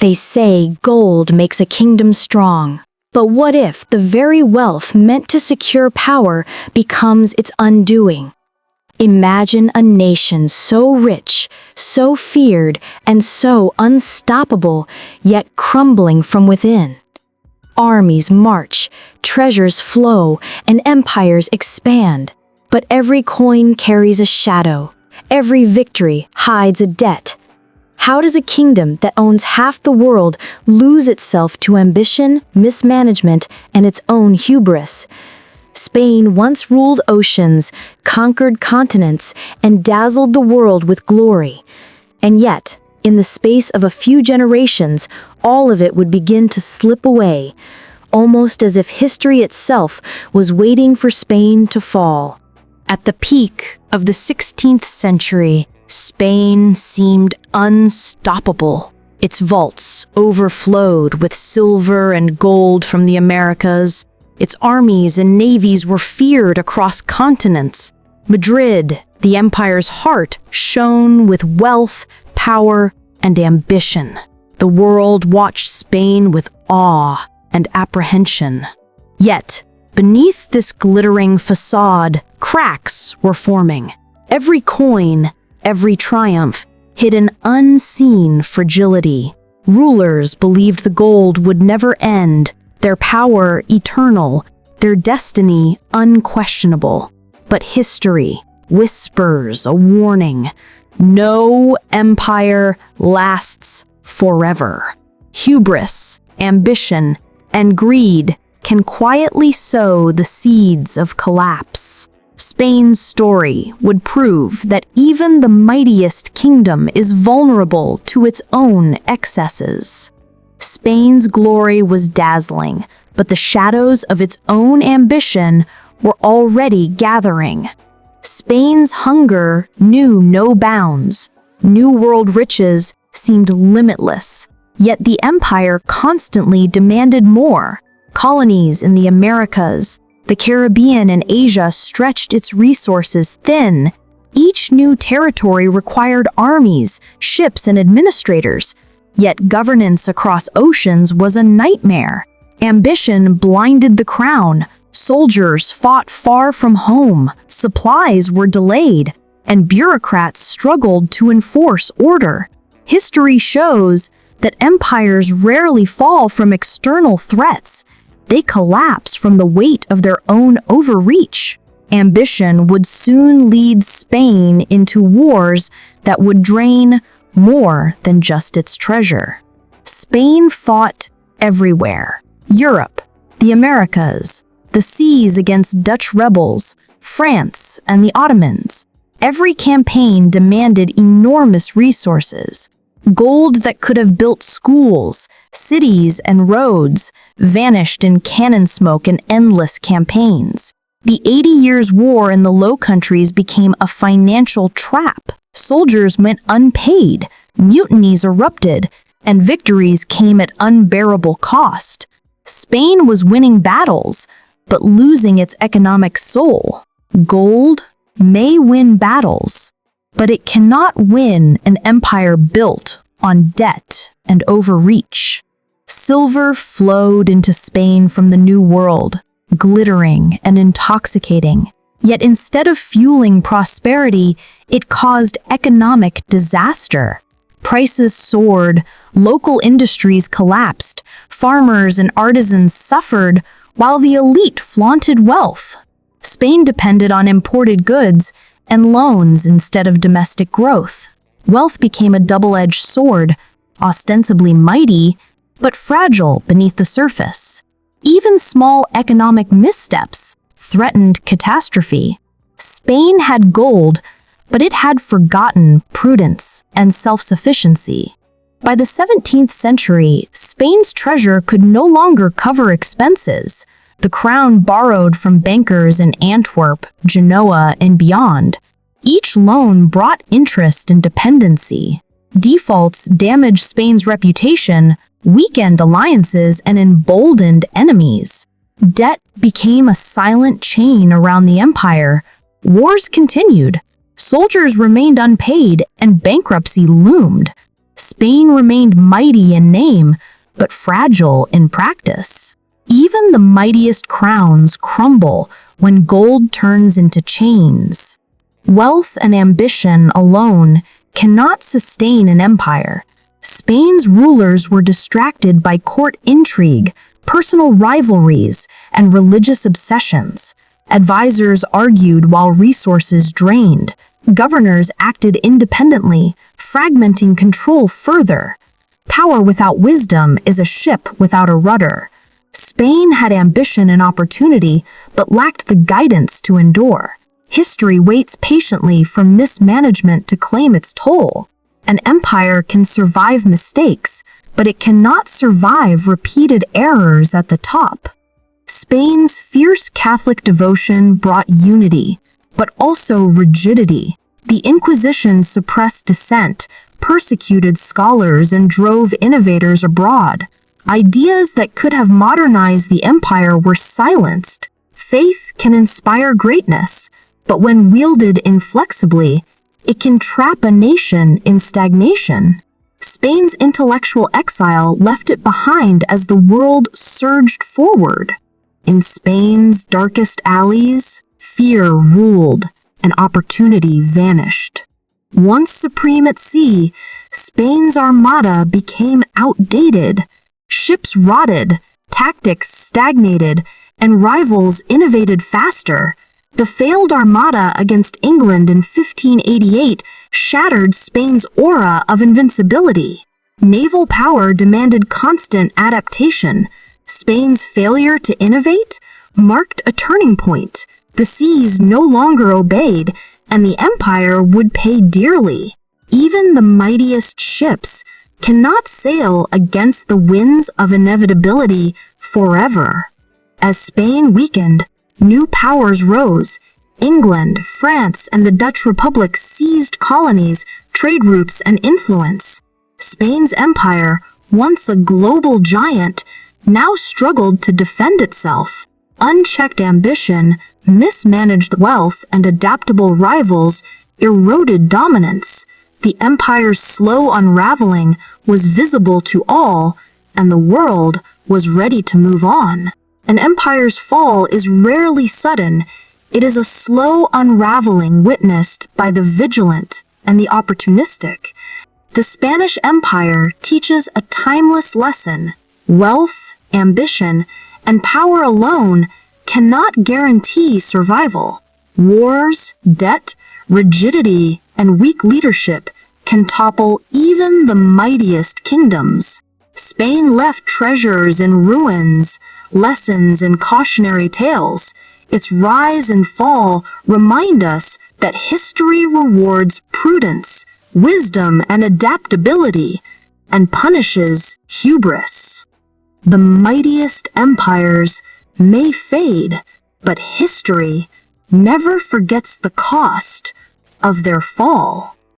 They say gold makes a kingdom strong. But what if the very wealth meant to secure power becomes its undoing? Imagine a nation so rich, so feared, and so unstoppable, yet crumbling from within. Armies march, treasures flow, and empires expand. But every coin carries a shadow. Every victory hides a debt. How does a kingdom that owns half the world lose itself to ambition, mismanagement, and its own hubris? Spain once ruled oceans, conquered continents, and dazzled the world with glory. And yet, in the space of a few generations, all of it would begin to slip away, almost as if history itself was waiting for Spain to fall. At the peak of the 16th century, Spain seemed unstoppable. Its vaults overflowed with silver and gold from the Americas. Its armies and navies were feared across continents. Madrid, the empire's heart, shone with wealth, power, and ambition. The world watched Spain with awe and apprehension. Yet, beneath this glittering facade, cracks were forming. Every coin, every triumph, hid an unseen fragility. Rulers believed the gold would never end, their power eternal, their destiny unquestionable. But history whispers a warning. No empire lasts forever. Hubris, ambition, and greed can quietly sow the seeds of collapse. Spain's story would prove that even the mightiest kingdom is vulnerable to its own excesses. Spain's glory was dazzling, but the shadows of its own ambition were already gathering. Spain's hunger knew no bounds. New world riches seemed limitless, yet the empire constantly demanded more. Colonies in the Americas, the Caribbean, and Asia stretched its resources thin. Each new territory required armies, ships, and administrators. Yet governance across oceans was a nightmare. Ambition blinded the crown. Soldiers fought far from home. Supplies were delayed, and bureaucrats struggled to enforce order. History shows that empires rarely fall from external threats. They collapse from the weight of their own overreach. Ambition would soon lead Spain into wars that would drain more than just its treasure. Spain fought everywhere. Europe, the Americas, the seas against Dutch rebels, France, and the Ottomans. Every campaign demanded enormous resources. Gold that could have built schools, cities, and roads vanished in cannon smoke and endless campaigns. The 80 Years' War in the Low Countries became a financial trap. Soldiers went unpaid, mutinies erupted, and victories came at unbearable cost. Spain was winning battles, but losing its economic soul. Gold may win battles, but it cannot win an empire built on debt and overreach. Silver flowed into Spain from the New World, glittering and intoxicating. Yet instead of fueling prosperity, it caused economic disaster. Prices soared, local industries collapsed, farmers and artisans suffered, while the elite flaunted wealth. Spain depended on imported goods and loans instead of domestic growth. Wealth became a double-edged sword, ostensibly mighty, but fragile beneath the surface. Even small economic missteps threatened catastrophe. Spain had gold, but it had forgotten prudence and self-sufficiency. By the 17th century, Spain's treasure could no longer cover expenses. The crown borrowed from bankers in Antwerp, Genoa, and beyond. Each loan brought interest and dependency. Defaults damaged Spain's reputation, weakened alliances, and emboldened enemies. Debt became a silent chain around the empire. Wars continued. Soldiers remained unpaid, and bankruptcy loomed. Spain remained mighty in name, but fragile in practice. Even the mightiest crowns crumble when gold turns into chains. Wealth and ambition alone cannot sustain an empire. Spain's rulers were distracted by court intrigue, personal rivalries, and religious obsessions. Advisors argued while resources drained. Governors acted independently, fragmenting control further. Power without wisdom is a ship without a rudder. Spain had ambition and opportunity, but lacked the guidance to endure. History waits patiently for mismanagement to claim its toll. An empire can survive mistakes, but it cannot survive repeated errors at the top. Spain's fierce Catholic devotion brought unity, but also rigidity. The Inquisition suppressed dissent, persecuted scholars, and drove innovators abroad. Ideas that could have modernized the empire were silenced. Faith can inspire greatness, but when wielded inflexibly, it can trap a nation in stagnation. Spain's intellectual exile left it behind as the world surged forward. In Spain's darkest alleys, fear ruled and opportunity vanished. Once supreme at sea, Spain's armada became outdated. Ships rotted, tactics stagnated, and rivals innovated faster. The failed armada against England in 1588 shattered Spain's aura of invincibility. Naval power demanded constant adaptation. Spain's failure to innovate marked a turning point. The seas no longer obeyed, and the empire would pay dearly. Even the mightiest ships cannot sail against the winds of inevitability forever. As Spain weakened, new powers rose. England, France, and the Dutch Republic seized colonies, trade routes, and influence. Spain's empire, once a global giant, now struggled to defend itself. Unchecked ambition, mismanaged wealth, and adaptable rivals eroded dominance. The empire's slow unraveling was visible to all, and the world was ready to move on. An empire's fall is rarely sudden. It is a slow unraveling witnessed by the vigilant and the opportunistic. The Spanish Empire teaches a timeless lesson. Wealth, ambition, and power alone cannot guarantee survival. Wars, debt, rigidity, and weak leadership can topple even the mightiest kingdoms. Spain left treasures in ruins, lessons and cautionary tales. Its rise and fall remind us that history rewards prudence, wisdom, and adaptability, and punishes hubris. The mightiest empires may fade, but history never forgets the cost of their fall.